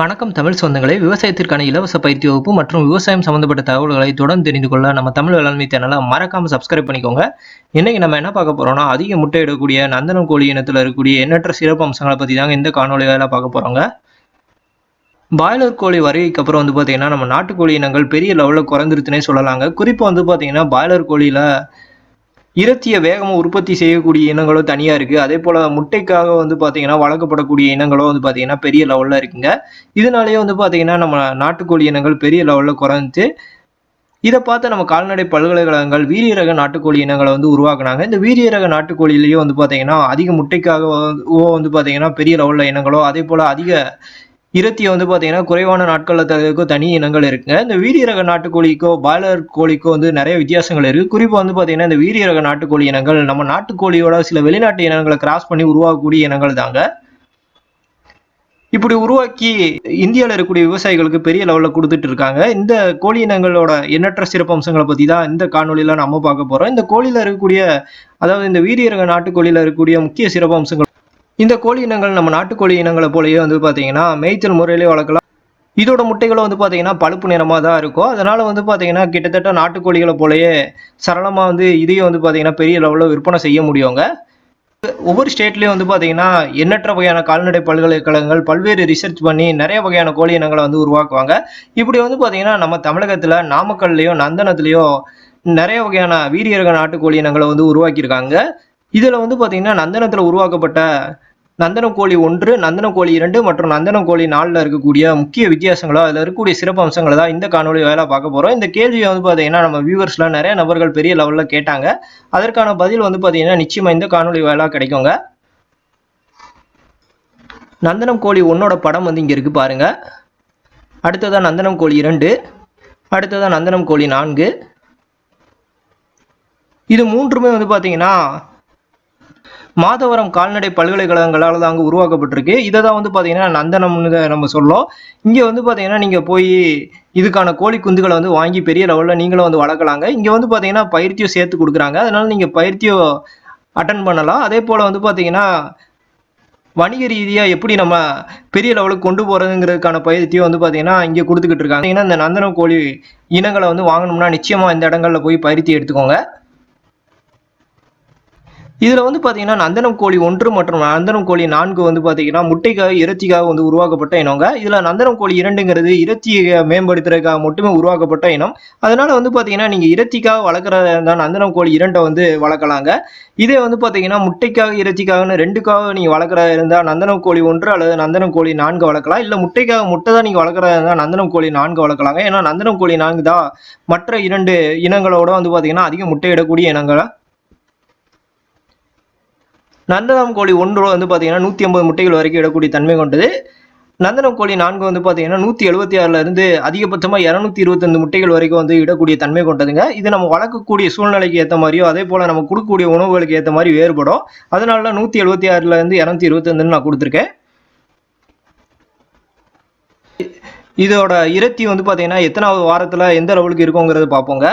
வணக்கம் தமிழ் சொந்தங்களே, விவசாயத்திற்கான இலவச பயிற்சி வகுப்பு மற்றும் விவசாயம் சம்பந்தப்பட்ட தகவல்களை தொடர்ந்து தெரிந்து கொள்ள நம்ம தமிழ் வேளாண்மை சேனலை மறக்காம சப்ஸ்கிரைப் பண்ணிக்கோங்க. இன்னைக்கு நம்ம என்ன பார்க்க போறோம்னா, அதிக முட்டையிடக்கூடிய நந்தனம் கோழி இனத்தில் இருக்கக்கூடிய எண்ணற்ற சிறப்பு அம்சங்களை பற்றி தாங்க இந்த காணொலி வேலை பார்க்க போறோங்க. பாய்லர் கோழி வருகைக்கு அப்புறம் பார்த்தீங்கன்னா நம்ம நாட்டுக்கோழி இனங்கள் பெரிய லெவலில் குறைஞ்சிருச்சுனே சொல்லலாங்க. குறிப்பாக பார்த்தீங்கன்னா பாய்லர் கோழியில் இறைச்சியை வேகமாக உற்பத்தி செய்யக்கூடிய இனங்களும் தனியாக இருக்குது. அதே போல் முட்டைக்காக பார்த்தீங்கன்னா வளர்க்கப்படக்கூடிய இனங்களும் பார்த்தீங்கன்னா பெரிய லெவலில் இருக்குங்க. இதனாலேயே பார்த்தீங்கன்னா நம்ம நாட்டுக்கோழி இனங்கள் பெரிய லெவலில் குறைஞ்சி இதை பார்த்து நம்ம கால்நடை பல்கலைக்கழகங்கள் வீரிய ரக நாட்டுக்கோழி இனங்களை உருவாக்குனாங்க. இந்த வீரிய ரக நாட்டுக்கோழியிலேயே பார்த்தீங்கன்னா அதிக முட்டைக்காக பார்த்தீங்கன்னா பெரிய லெவலில் இனங்களோ, அதே போல் அதிக இறைச்சியை பார்த்தீங்கன்னா குறைவான நாட்களில் தரதுக்கோ தனி இனங்கள் இருக்குங்க. இந்த வீரிய ரக நாட்டுக்கோழிக்கோ பாய்லர் கோழிக்கோ நிறைய வித்தியாசங்கள் இருக்குது. குறிப்பாக பார்த்தீங்கன்னா இந்த வீரிய ரக நாட்டுக்கோழி இனங்கள் நம்ம நாட்டுக்கோழியோட சில வெளிநாட்டு இனங்களை கிராஸ் பண்ணி உருவாக்கக்கூடிய இனங்கள் தாங்க. இப்படி உருவாக்கி இந்தியாவில் இருக்கக்கூடிய விவசாயிகளுக்கு பெரிய லெவலில் கொடுத்துட்டு இருக்காங்க. இந்த கோழி இனங்களோட எண்ணற்ற சிறப்பு அம்சங்களை பற்றி தான் இந்த காணொலியில் நம்ம பார்க்க போகிறோம். இந்த கோழியில் இருக்கக்கூடிய, அதாவது இந்த வீரிய ரக நாட்டுக்கோழியில் இருக்கக்கூடிய முக்கிய சிறப்பு அம்சங்கள். இந்த கோழி இனங்கள் நம்ம நாட்டுக்கோழி இனங்களை போலயே பார்த்தீங்கன்னா மேய்ச்சல் முறையிலே வளர்க்கலாம். இதோட முட்டைகளும் பார்த்தீங்கன்னா பழுப்பு நிறமாக தான் இருக்கும். அதனால பார்த்தீங்கன்னா கிட்டத்தட்ட நாட்டுக்கோழிகளை போலயே சரளமாக இதையும் பார்த்தீங்கன்னா பெரிய லெவலில் விற்பனை செய்ய முடியுங்க. ஒவ்வொரு ஸ்டேட்லேயும் பார்த்தீங்கன்னா எண்ணற்ற வகையான கால்நடை பல்கலைக்கழகங்கள் பல்வேறு ரிசர்ச் பண்ணி நிறைய வகையான கோழி இனங்களை உருவாக்குவாங்க. இப்படி பார்த்தீங்கன்னா நம்ம தமிழகத்தில் நாமக்கல்லையும் நந்தனத்துலேயும் நிறைய வகையான வீரிய ரக நாட்டுக்கோழி இனங்களை உருவாக்கியிருக்காங்க. இதில் பார்த்தீங்கன்னா நந்தனத்தில் உருவாக்கப்பட்ட நந்தனம் கோழி 1, நந்தனம் கோழி 2 மற்றும் நந்தனம் கோழி 4ல் இருக்கக்கூடிய முக்கிய வித்தியாசங்களோ அதில் இருக்கக்கூடிய சிறப்பு அம்சங்களை தான் இந்த காணொலி வேலை பார்க்க போகிறோம். இந்த கேள்வியை பார்த்தீங்கன்னா நம்ம வியூவர்ஸில் நிறைய நபர்கள் பெரிய லெவலில் கேட்டாங்க. அதற்கான பதில் பார்த்தீங்கன்னா நிச்சயமாக இந்த காணொலி வேலை கிடைக்குங்க. நந்தனம் கோழி 1ஓட படம் இங்கே இருக்குது பாருங்க. அடுத்ததான் நந்தனம் கோழி 2, அடுத்ததான் நந்தனம் கோழி 4. இது மூன்றுமே பார்த்தீங்கன்னா மாதவரம் கால்நடை பல்கலைக்கழகங்களால் தான் அங்கே உருவாக்கப்பட்டிருக்கு. இதை தான் பார்த்தீங்கன்னா நந்தனம்னு நம்ம சொல்லும். இங்கே பார்த்தீங்கன்னா நீங்கள் போய் இதுக்கான கோழி குந்துகளை வாங்கி பெரிய லெவலில் நீங்களும் வளர்க்கலாங்க. இங்கே பார்த்தீங்கன்னா பயிற்சியும் சேர்த்து கொடுக்குறாங்க. அதனால நீங்கள் பயிற்சியும் அட்டன் பண்ணலாம். அதே போல் பார்த்தீங்கன்னா வணிக ரீதியாக எப்படி நம்ம பெரிய லெவலுக்கு கொண்டு போகிறதுங்கிறதுக்கான பயிற்சியும் பார்த்தீங்கன்னா இங்கே கொடுத்துக்கிட்டு இருக்காங்க. ஏன்னா இந்த நந்தனம் கோழி இனங்களை வாங்கணும்னா நிச்சயமாக இந்த இடங்களில் போய் பயிற்சி எடுத்துக்கோங்க. இதில் பார்த்தீங்கன்னா நந்தனம் கோழி 1 மற்றும் நந்தனம் கோழி 4 பார்த்தீங்கன்னா முட்டைக்காக இறைச்சிக்காக உருவாக்கப்பட்ட இனங்க. இதில் நந்தனம் கோழி 2ங்கிறது இறைச்சியை மேம்படுத்துறதுக்காக மட்டுமே உருவாக்கப்பட்ட இனம். அதனால பார்த்தீங்கன்னா நீங்கள் இறைச்சிக்காக வளர்க்குறதா இருந்தால் நந்தனம் கோழி 2 வளர்க்கலாங்க. இதே பார்த்தீங்கன்னா முட்டைக்காக இறைச்சிக்காகன்னு 2க்காக நீங்கள் வளர்க்குறதா இருந்தால் நந்தனம் கோழி 1 அல்லது நந்தனம் கோழி 4 வளர்க்கலாம். இல்லை முட்டைக்காக முட்டை தான் நீங்கள் வளர்க்குறதா இருந்தால் நந்தனம் கோழி 4 வளர்க்கலாங்க. ஏன்னா நந்தனம் கோழி 4 தான் மற்ற 2 இனங்களோட பார்த்தீங்கன்னா அதிக முட்டையிடக்கூடிய இனங்களை. நந்தனம் கோழி 1 பார்த்தீங்கன்னா 150 முட்டைகள் வரைக்கும் இடக்கூடிய தன்மை கொண்டது. நந்தனம் கோழி 4 பார்த்தீங்கன்னா 176ல இருந்து அதிகபட்சமாக 225 முட்டைகள் வரைக்கும் இடக்கூடிய தன்மை கொண்டதுங்க. இது நம்ம வளர்க்கக்கூடிய சூழ்நிலைக்கு ஏற்ற மாதிரியோ, அதே போல் நம்ம கொடுக்கக்கூடிய உணவுகளுக்கு ஏற்ற மாதிரி வேறுபடும். அதனால தான் 176ல இருந்து 225 நான் கொடுத்துருக்கேன். இதோட இறைச்சி பார்த்தீங்கன்னா எத்தனாவது வாரத்தில் எந்த லெவலுக்கு இருக்குங்கிறத பார்ப்போங்க.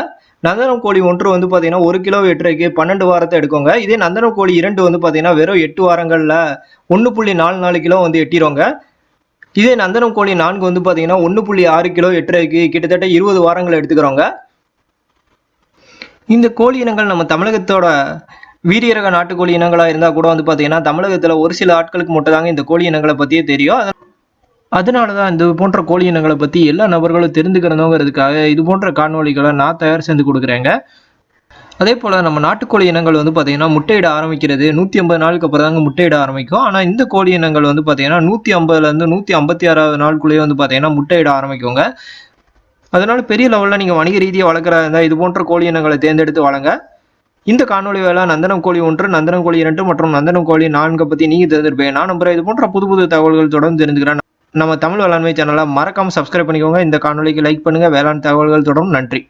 நந்தனம் கோழி 1 பார்த்தீங்கன்னா 1 கிலோ வெட்டுறதுக்கு 12 வாரத்தை எடுக்கோங்க. இதே நந்தனம் கோழி 2 பார்த்தீங்கன்னா வெறும் 8 வாரங்களில் 1.44 கிலோ எட்டிடுவோங்க. இதே நந்தனம் கோழி 4 பார்த்தீங்கன்னா 1.6 கிலோ எட்டுறதுக்கு கிட்டத்தட்ட 20 வாரங்கள் எடுத்துக்கிறோங்க. இந்த கோழி இனங்கள் நம்ம தமிழகத்தோட வீரிய ரக நாட்டுக்கோழி இனங்களாக இருந்தால் கூட பார்த்தீங்கன்னா தமிழகத்தில் ஒரு சில ஆட்களுக்கு மட்டும் தாங்க இந்த கோழி இனங்களை பற்றியே தெரியும். அதனால தான் இந்த போன்ற கோழி இனங்களை பற்றி எல்லா நபர்களும் தெரிந்துக்கிறதுங்கிறதுக்காக இது போன்ற காணொலிகளை நான் தயார் செஞ்சு கொடுக்குறேங்க. அதே போல் நம்ம நாட்டுக்கோழி இனங்கள் பார்த்தீங்கன்னா முட்டையிட ஆரம்பிக்கிறது 150 நாளுக்கு அப்புறம் தாங்க முட்டையிட ஆரம்பிக்கும். ஆனால் இந்த கோழி இனங்கள் பார்த்தீங்கன்னா 150லேருந்து 156வது நாளுக்குள்ளேயே பார்த்தீங்கன்னா முட்டையிட ஆரம்பிக்குங்க. அதனால பெரிய லெவலில் நீங்கள் வணிக ரீதியாக வளர்க்குறதா இருந்தால் இது போன்ற கோழி இனங்களை தேர்ந்தெடுத்து வளங்க. இந்த காணொலி வேலை நந்தனம் கோழி 1, நந்தனம் கோழி 2 மற்றும் நந்தனம் கோழி 4 பற்றி நீங்கள் தெரிஞ்சிருப்பேன். நான் நம்புறேன் இது போன்ற புது தகவல்கள் தொடர்ந்து தெரிஞ்சுக்கிறேன். நம்ம தமிழ் வேளாண்மை சேனலை மறக்காமல் சப்ஸ்கிரைப் பண்ணிக்கோங்க. இந்த காணொலிக்கு லைக் பண்ணுங்கள். வேளாண் தகவல்கள் தொடரும். நன்றி.